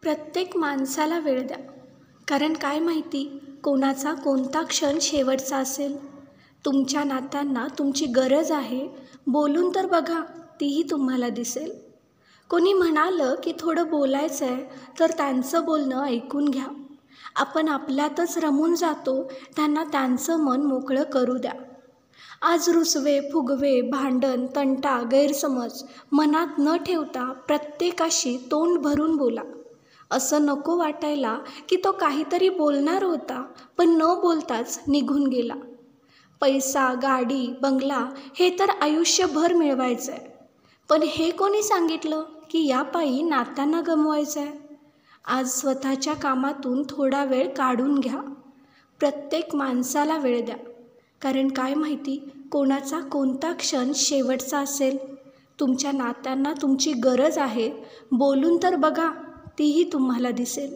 प्रत्येक माणसाला वेळ द्या, कारण काय माहिती कोणाचा कोणता क्षण शेवटचा असेल. तुमच्या नात्यांना तुमची गरज आहे, बोलून तर बघा, तीही तुम्हाला दिसेल. कोणी म्हणालं की थोडं बोलायचं आहे, तर त्यांचं बोलणं ऐकून घ्या. आपण आपल्यातच रमून जातो, त्यांना त्यांचं मन मोकळं करू द्या. आज रुसवे, फुगवे, भांडण, तंटा, गैरसमज मनात न ठेवता प्रत्येकाशी तोंड भरून बोला. असं नको वाटायला की तो काहीतरी बोलणार होता, पण न बोलताच निघून गेला. पैसा, गाडी, बंगला हे तर आयुष्यभर मिळवायचं आहे, पण हे कोणी सांगितलं की यापायी नात्यांना गमवायचं आहे. आज स्वतःच्या कामातून थोडा वेळ काढून घ्या. प्रत्येक माणसाला वेळ द्या, कारण काय माहिती कोणाचा कोणता क्षण शेवटचा असेल. तुमच्या नात्यांना तुमची गरज आहे, बोलून तर बघा, तीही तुम्हाला दिसेल.